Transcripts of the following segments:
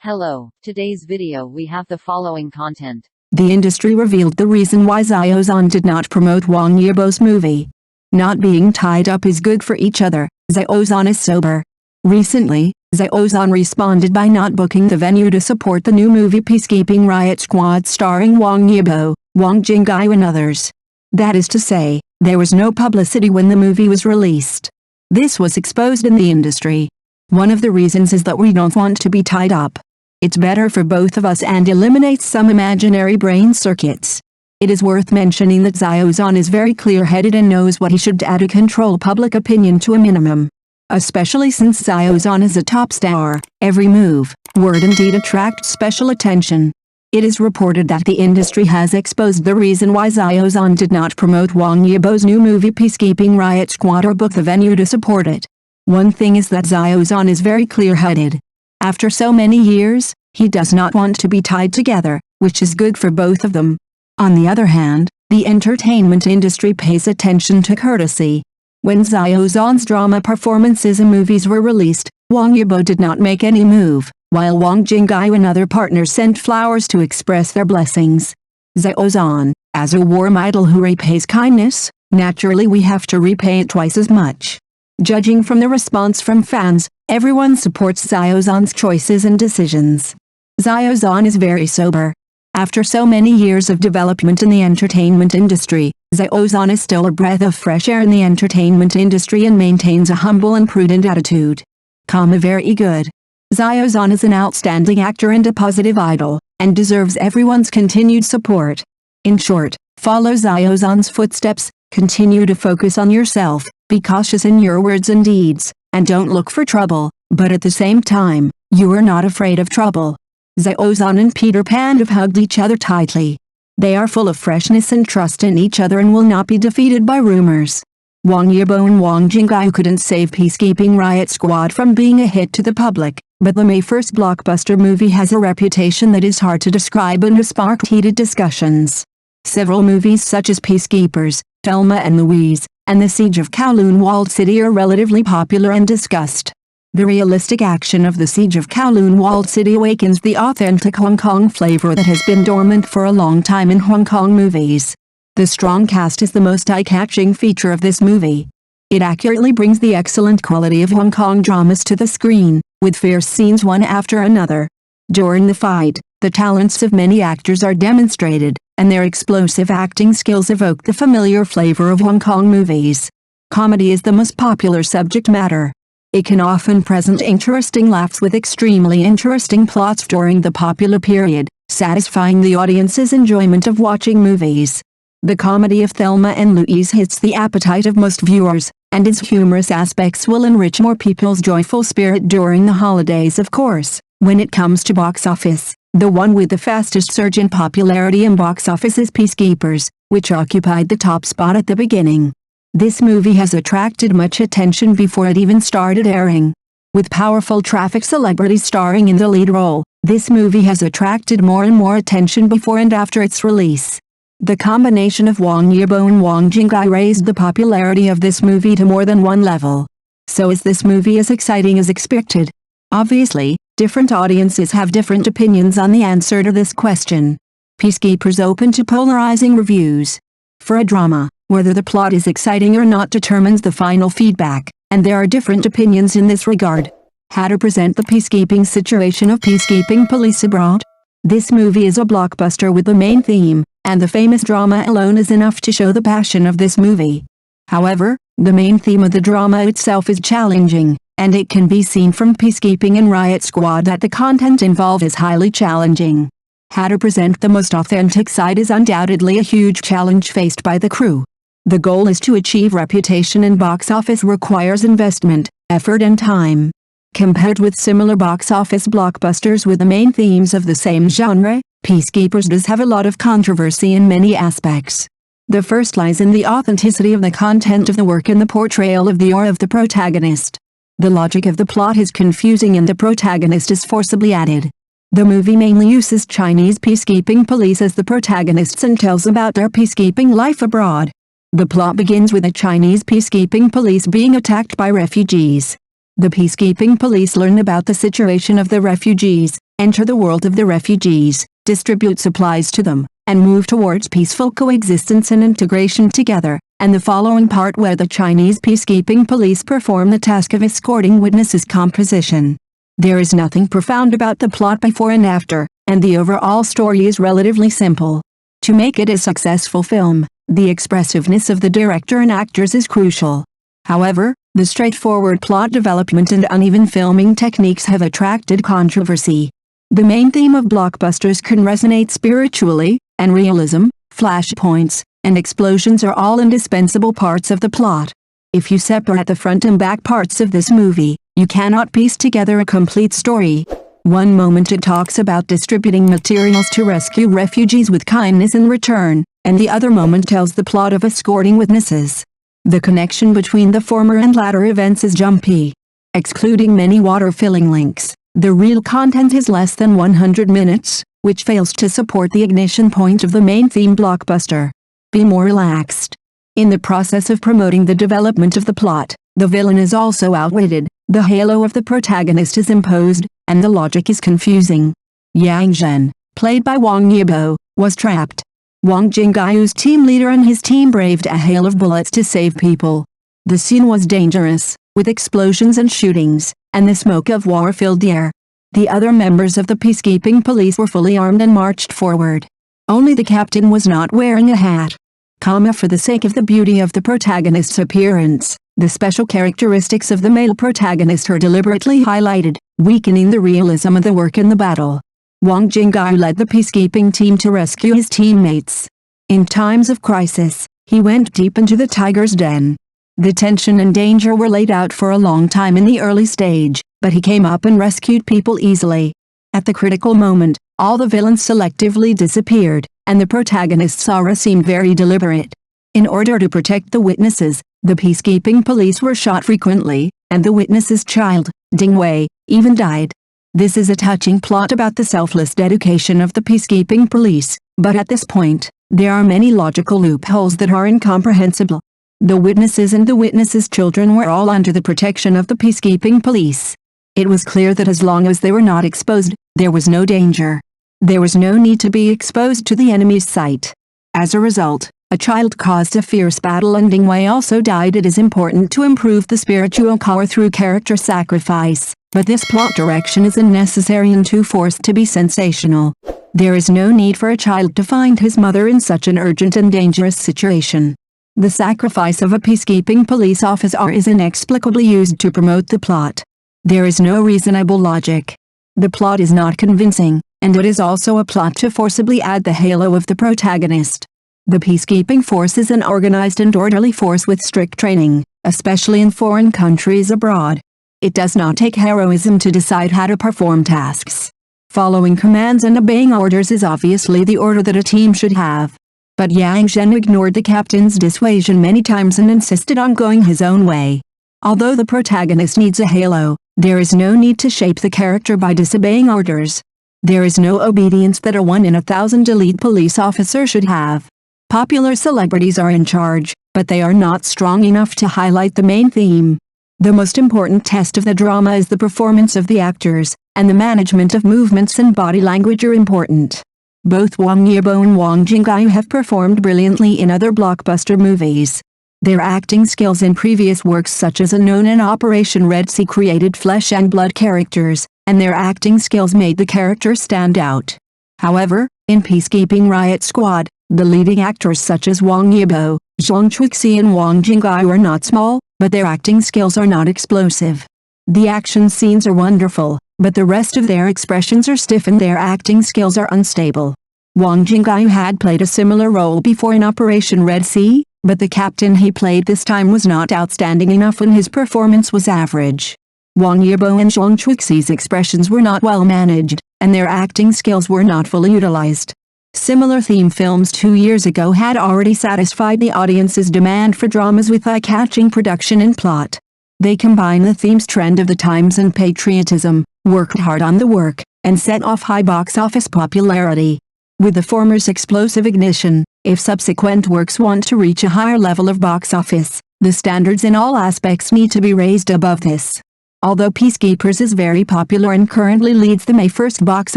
Hello, today's video we have the following content. The industry revealed the reason why Xiao Zhan did not promote Wang Yibo's movie. Not being tied up is good for each other, Xiao Zhan is sober. Recently, Xiao Zhan responded by not booking the venue to support the new movie Peacekeeping Riot Squad starring Wang Yibo, Huang Jingyu and others. That is to say, there was no publicity when the movie was released. This was exposed in the industry. One of the reasons is that we don't want to be tied up. It's better for both of us and eliminates some imaginary brain circuits. It is worth mentioning that Xiao Zhan is very clear-headed and knows what he should do to control public opinion to a minimum. Especially since Xiao Zhan is a top star, every move, word and deed attracts special attention. It is reported that the industry has exposed the reason why Xiao Zhan did not promote Wang Yibo's new movie Peacekeeping Riot Squad or book the venue to support it. One thing is that Xiao Zhan is very clear-headed. After so many years, he does not want to be tied together, which is good for both of them. On the other hand, the entertainment industry pays attention to courtesy. When Xiao Zhan's drama performances and movies were released, Wang Yibo did not make any move, while Huang Jingyu and other partners sent flowers to express their blessings. Xiao Zhan, as a warm idol who repays kindness, naturally we have to repay it twice as much. Judging from the response from fans, everyone supports Xiao Zhan's choices and decisions. Xiao Zhan is very sober. After so many years of development in the entertainment industry, Xiao Zhan is still a breath of fresh air in the entertainment industry and maintains a humble and prudent attitude. Very good. Xiao Zhan is an outstanding actor and a positive idol, and deserves everyone's continued support. In short, follow Xiao Zhan's footsteps, continue to focus on yourself, be cautious in your words and deeds, and don't look for trouble, but at the same time, you are not afraid of trouble. Xiao Zhan and Peter Pan have hugged each other tightly. They are full of freshness and trust in each other and will not be defeated by rumors. Wang Yibo and Huang Jingyu couldn't save Peacekeeping Riot Squad from being a hit to the public, but the May 1st blockbuster movie has a reputation that is hard to describe and has sparked heated discussions. Several movies such as Peacekeepers, Thelma and Louise, and The Siege of Kowloon Walled City are relatively popular and discussed. The realistic action of The Siege of Kowloon Walled City awakens the authentic Hong Kong flavor that has been dormant for a long time in Hong Kong movies. The strong cast is the most eye-catching feature of this movie. It accurately brings the excellent quality of Hong Kong dramas to the screen, with fierce scenes one after another. During the fight, the talents of many actors are demonstrated, and their explosive acting skills evoke the familiar flavor of Hong Kong movies. Comedy is the most popular subject matter. It can often present interesting laughs with extremely interesting plots during the popular period, satisfying the audience's enjoyment of watching movies. The comedy of Thelma and Louise hits the appetite of most viewers, and its humorous aspects will enrich more people's joyful spirit during the holidays. Of course, when it comes to box office, the one with the fastest surge in popularity in box office is Peacekeepers, which occupied the top spot at the beginning. This movie has attracted much attention before it even started airing. With powerful traffic celebrities starring in the lead role, this movie has attracted more and more attention before and after its release. The combination of Wang Yibo and Huang Jingyu raised the popularity of this movie to more than one level. So is this movie as exciting as expected? Obviously, different audiences have different opinions on the answer to this question. Peacekeepers open to polarizing reviews. For a drama, whether the plot is exciting or not determines the final feedback, and there are different opinions in this regard. How to present the peacekeeping situation of peacekeeping police abroad? This movie is a blockbuster with the main theme, and the famous drama alone is enough to show the passion of this movie. However, the main theme of the drama itself is challenging, and it can be seen from Peacekeeping and Riot Squad that the content involved is highly challenging. How to present the most authentic side is undoubtedly a huge challenge faced by the crew. The goal is to achieve reputation in box office requires investment, effort and time. Compared with similar box office blockbusters with the main themes of the same genre, Peacekeepers does have a lot of controversy in many aspects. The first lies in the authenticity of the content of the work and the portrayal of the aura of the protagonist. The logic of the plot is confusing and the protagonist is forcibly added. The movie mainly uses Chinese peacekeeping police as the protagonists and tells about their peacekeeping life abroad. The plot begins with the Chinese peacekeeping police being attacked by refugees. The peacekeeping police learn about the situation of the refugees, enter the world of the refugees, distribute supplies to them, and move towards peaceful coexistence and integration together, and the following part where the Chinese peacekeeping police perform the task of escorting witnesses composition. There is nothing profound about the plot before and after, and the overall story is relatively simple. To make it a successful film, the expressiveness of the director and actors is crucial. However, the straightforward plot development and uneven filming techniques have attracted controversy. The main theme of blockbusters can resonate spiritually, and realism, flashpoints, and explosions are all indispensable parts of the plot. If you separate the front and back parts of this movie, you cannot piece together a complete story. One moment it talks about distributing materials to rescue refugees with kindness in return, and the other moment tells the plot of escorting witnesses. The connection between the former and latter events is jumpy. Excluding many water-filling links, the real content is less than 100 minutes, which fails to support the ignition point of the main theme blockbuster. Be more relaxed. In the process of promoting the development of the plot, the villain is also outwitted, the halo of the protagonist is imposed, and the logic is confusing. Xiao Zhan, played by Wang Yibo, was trapped. Huang Jingyu's team leader and his team braved a hail of bullets to save people. The scene was dangerous, with explosions and shootings, and the smoke of war filled the air. The other members of the peacekeeping police were fully armed and marched forward. Only the captain was not wearing a hat. For the sake of the beauty of the protagonist's appearance, the special characteristics of the male protagonist are deliberately highlighted, weakening the realism of the work in the battle. Wang Jingyu led the peacekeeping team to rescue his teammates. In times of crisis, he went deep into the tiger's den. The tension and danger were laid out for a long time in the early stage, but he came up and rescued people easily. At the critical moment, all the villains selectively disappeared, and the protagonist's aura seemed very deliberate. In order to protect the witnesses, the peacekeeping police were shot frequently, and the witness's child, Ding Wei, even died. This is a touching plot about the selfless dedication of the peacekeeping police, but at this point, there are many logical loopholes that are incomprehensible. The witnesses and the witnesses' children were all under the protection of the peacekeeping police. It was clear that as long as they were not exposed, there was no danger. There was no need to be exposed to the enemy's sight. As a result, a child caused a fierce battle and Ding Wei also died. It is important to improve the spiritual core through character sacrifice, but this plot direction is unnecessary and too forced to be sensational. There is no need for a child to find his mother in such an urgent and dangerous situation. The sacrifice of a peacekeeping police officer is inexplicably used to promote the plot. There is no reasonable logic. The plot is not convincing, and it is also a plot to forcibly add the halo of the protagonist. The peacekeeping force is an organized and orderly force with strict training, especially in foreign countries abroad. It does not take heroism to decide how to perform tasks. Following commands and obeying orders is obviously the order that a team should have. But Xiao Zhan ignored the captain's dissuasion many times and insisted on going his own way. Although the protagonist needs a halo, there is no need to shape the character by disobeying orders. There is no obedience that a 1 in 1,000 elite police officer should have. Popular celebrities are in charge, but they are not strong enough to highlight the main theme. The most important test of the drama is the performance of the actors, and the management of movements and body language are important. Both Wang Yibo and Wang Jingyu have performed brilliantly in other blockbuster movies. Their acting skills in previous works such as Unknown and Operation Red Sea created flesh and blood characters, and their acting skills made the characters stand out. However, in Peacekeeping Riot Squad, the leading actors such as Wang Yibo, Zhang Chuxi and Wang Jingyu are not small, but their acting skills are not explosive. The action scenes are wonderful, but the rest of their expressions are stiff and their acting skills are unstable. Wang Jingyu had played a similar role before in Operation Red Sea, but the captain he played this time was not outstanding enough and his performance was average. Wang Yibo and Zhang Chuxi's expressions were not well managed, and their acting skills were not fully utilized. Similar theme films 2 years ago had already satisfied the audience's demand for dramas with eye-catching production and plot. They combine the theme's trend of the times and patriotism, worked hard on the work, and set off high box office popularity. With the former's explosive ignition, if subsequent works want to reach a higher level of box office, the standards in all aspects need to be raised above this. Although Peacekeepers is very popular and currently leads the May 1st box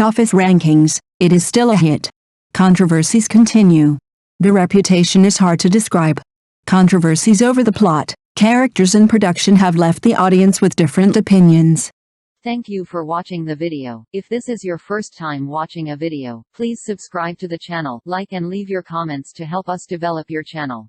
office rankings, it is still a hit. Controversies continue. The reputation is hard to describe. Controversies over the plot, characters and production have left the audience with different opinions. Thank you for watching the video. If this is your first time watching a video, please subscribe to the channel, like and leave your comments to help us develop your channel.